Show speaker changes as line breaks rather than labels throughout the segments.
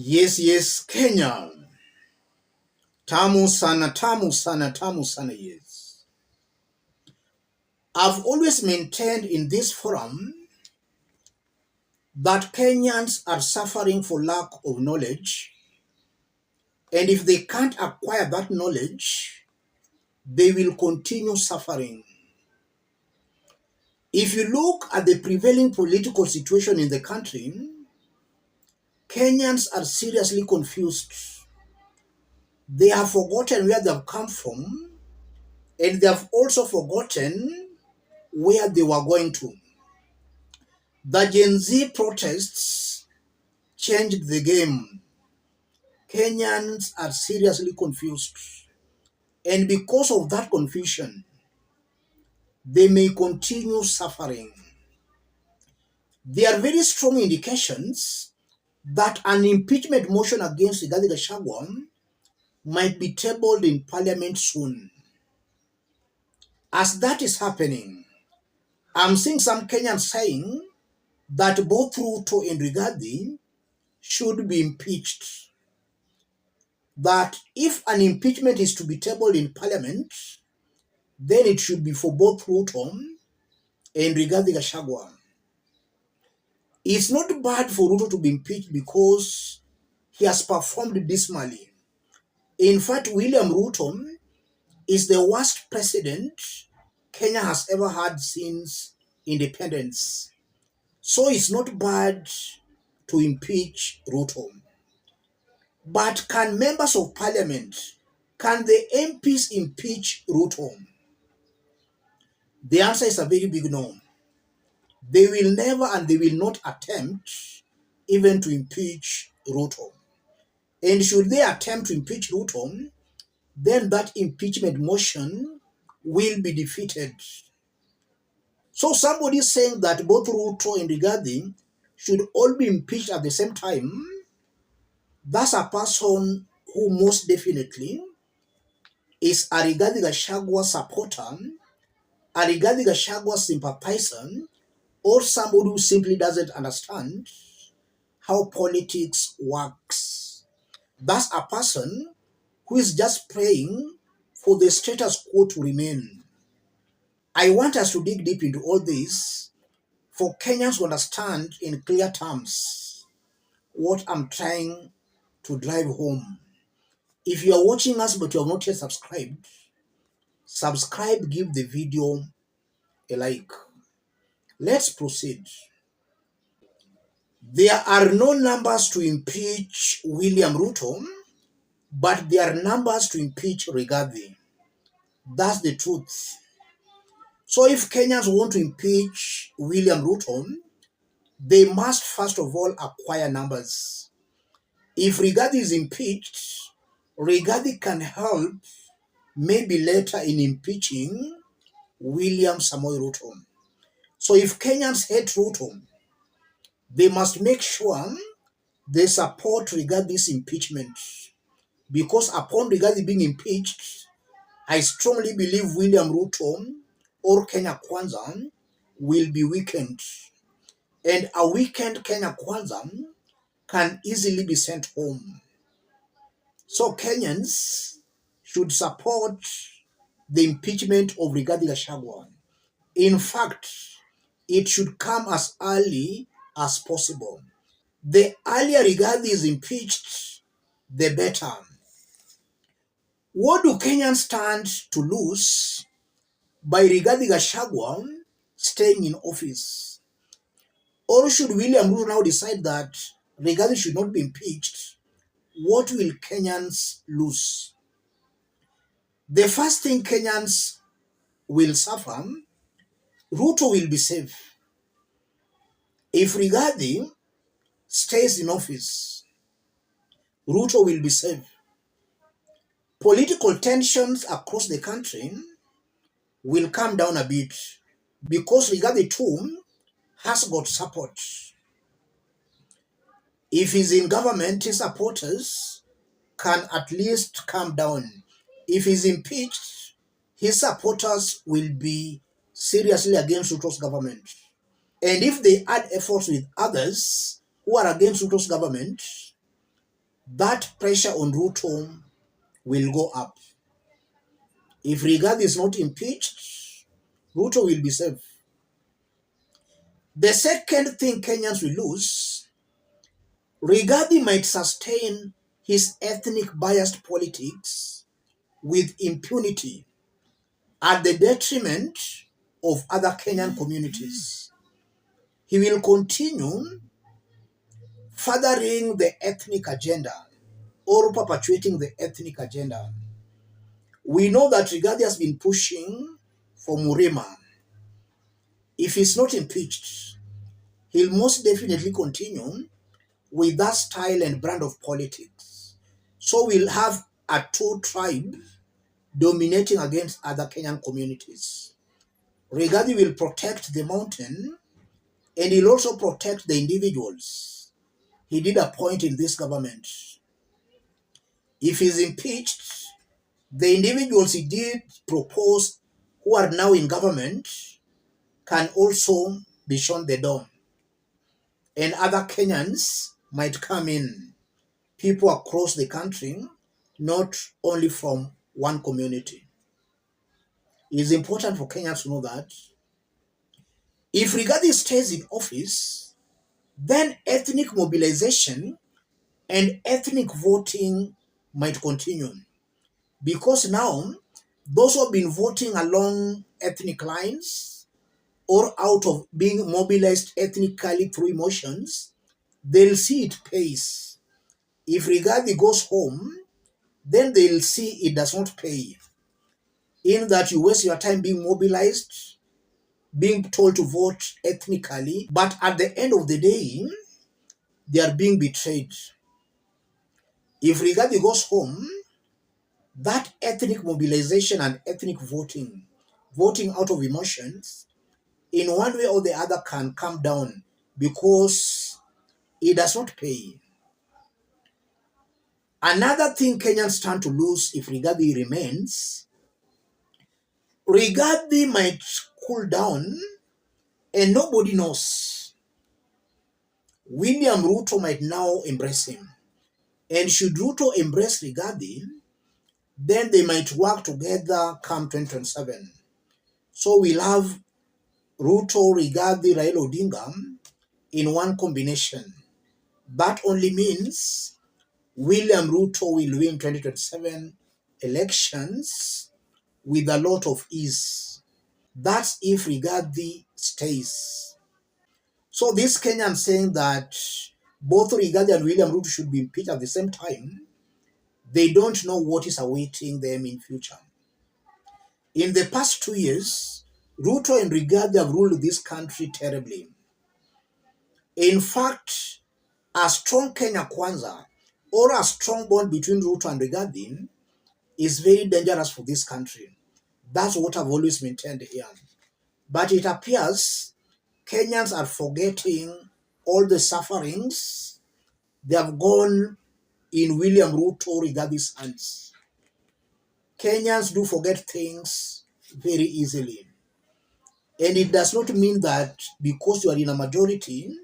Yes, Kenya. Tamu sana, tamu sana, tamu sana, yes. I've always maintained in this forum that Kenyans are suffering for lack of knowledge, and if they can't acquire that knowledge, they will continue suffering. If you look at the prevailing political situation in the country, Kenyans are seriously confused. They have forgotten where they've come from, and they have also forgotten where they were going to. The Gen Z protests changed the game. Kenyans are seriously confused. And because of that confusion, they may continue suffering. There are very strong indications that an impeachment motion against Rigathi Gachagua might be tabled in Parliament soon. As that is happening, I'm seeing some Kenyans saying that both Ruto and Rigathi should be impeached. That if an impeachment is to be tabled in Parliament, then it should be for both Ruto and Rigathi Gachagua. It's not bad for Ruto to be impeached because he has performed dismally. In fact, William Ruto is the worst president Kenya has ever had since independence. So it's not bad to impeach Ruto. But can members of parliament, can the MPs impeach Ruto? The answer is a very big no. They will never and they will not attempt even to impeach Ruto. And should they attempt to impeach Ruto, then that impeachment motion will be defeated. So somebody saying that both Ruto and Rigathi should all be impeached at the same time, that's a person who most definitely is a Rigathi Gachagua supporter, a Rigathi Gachagua sympathizer, or somebody who simply doesn't understand how politics works. That's a person who is just praying for the status quo to remain. I want us to dig deep into all this for Kenyans to understand in clear terms what I'm trying to drive home. If you are watching us but you have not yet subscribed, subscribe, give the video a like. Let's proceed. There are no numbers to impeach William Ruto, but there are numbers to impeach Rigathi. That's the truth. So if Kenyans want to impeach William Ruto, they must first of all acquire numbers. If Rigathi is impeached, Rigathi can help maybe later in impeaching William Samoei Ruto. So if Kenyans hate Ruto, they must make sure they support Rigathi's impeachment. Because upon Rigathi being impeached, I strongly believe William Ruto or Kenya Kwanza will be weakened. And a weakened Kenya Kwanza can easily be sent home. So Kenyans should support the impeachment of Rigathi Gachagua. In fact, it should come as early as possible. The earlier Rigathi is impeached, the better. What do Kenyans stand to lose by Rigathi Gachagua staying in office? Or should William Ruto now decide that Rigathi should not be impeached? What will Kenyans lose? The first thing Kenyans will suffer, Ruto will be safe. If Rigathi stays in office, Ruto will be safe. Political tensions across the country will come down a bit because Rigathi too has got support. If he's in government, his supporters can at least calm down. If he's impeached, his supporters will be seriously against Ruto's government. And if they add efforts with others who are against Ruto's government, that pressure on Ruto will go up. If Rigathi is not impeached, Ruto will be safe. The second thing Kenyans will lose, Rigathi might sustain his ethnic biased politics with impunity at the detriment of other Kenyan communities. He will continue furthering the ethnic agenda or perpetuating the ethnic agenda. We know that Rigathi has been pushing for Murima. If he's not impeached, he'll most definitely continue with that style and brand of politics. So we'll have a two tribe dominating against other Kenyan communities. Rigathi will protect the mountain and he'll also protect the individuals he did appoint in this government. If he's impeached, the individuals he did propose who are now in government can also be shown the door. And other Kenyans might come in, people across the country, not only from one community. It is important for Kenyans to know that if Rigathi stays in office, then ethnic mobilization and ethnic voting might continue. Because now, those who have been voting along ethnic lines or out of being mobilized ethnically through emotions, they'll see it pays. If Rigathi goes home, then they'll see it does not pay. In that you waste your time being mobilized, being told to vote ethnically, but at the end of the day, they are being betrayed. If Rigathi goes home, that ethnic mobilization and ethnic voting, voting out of emotions, in one way or the other can come down because it does not pay. Another thing Kenyans stand to lose if Rigathi remains, Rigathi might cool down and nobody knows. William Ruto might now embrace him. And should Ruto embrace Rigathi, then they might work together come 2027. So we'll have Ruto, Rigathi, Raila Odinga in one combination. That only means William Ruto will win 2027 elections with a lot of ease. That's if Rigathi stays. So this Kenyan saying that both Rigathi and William Ruto should be impeached at the same time, they don't know what is awaiting them in future. In the past 2 years, Ruto and Rigathi have ruled this country terribly. In fact, a strong Kenya Kwanza or a strong bond between Ruto and Rigathi is very dangerous for this country. That's what I've always maintained here. But it appears Kenyans are forgetting all the sufferings they have gone in William Ruto Rigathi's hands. Kenyans do forget things very easily. And it does not mean that because you are in a majority,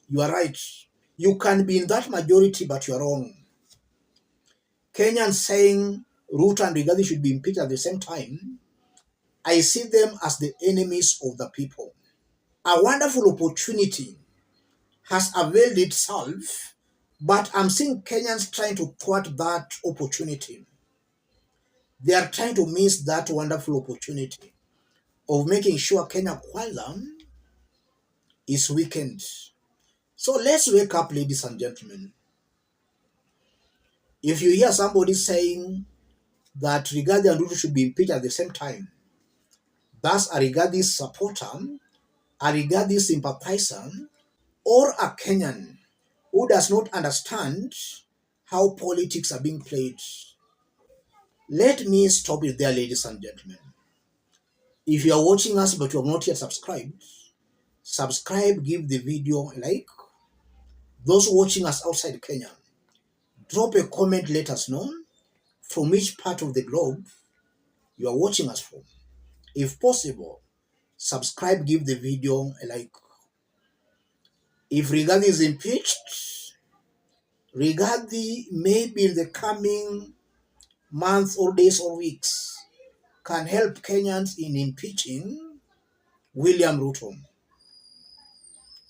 you are right. You can be in that majority, but you are wrong. Kenyans saying Ruto and Rigathi should be impeached at the same time, I see them as the enemies of the people. A wonderful opportunity has availed itself, but I'm seeing Kenyans trying to thwart that opportunity. They are trying to miss that wonderful opportunity of making sure Kenya Kwanza is weakened. So let's wake up, ladies and gentlemen. If you hear somebody saying that Rigathi and Ruto should be impeached at the same time, that's a Rigathi supporter, a Rigathi sympathizer, or a Kenyan who does not understand how politics are being played. Let me stop it there, ladies and gentlemen. If you are watching us but you have not yet subscribed, subscribe, give the video a like. Those watching us outside Kenya, drop a comment, let us know from which part of the globe you are watching us from. If possible, subscribe, give the video a like. If Rigathi is impeached, Rigathi, maybe in the coming months or days or weeks, can help Kenyans in impeaching William Ruto.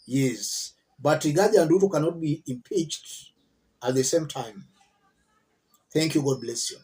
Yes, but Rigathi and Ruto cannot be impeached at the same time. Thank you. God bless you.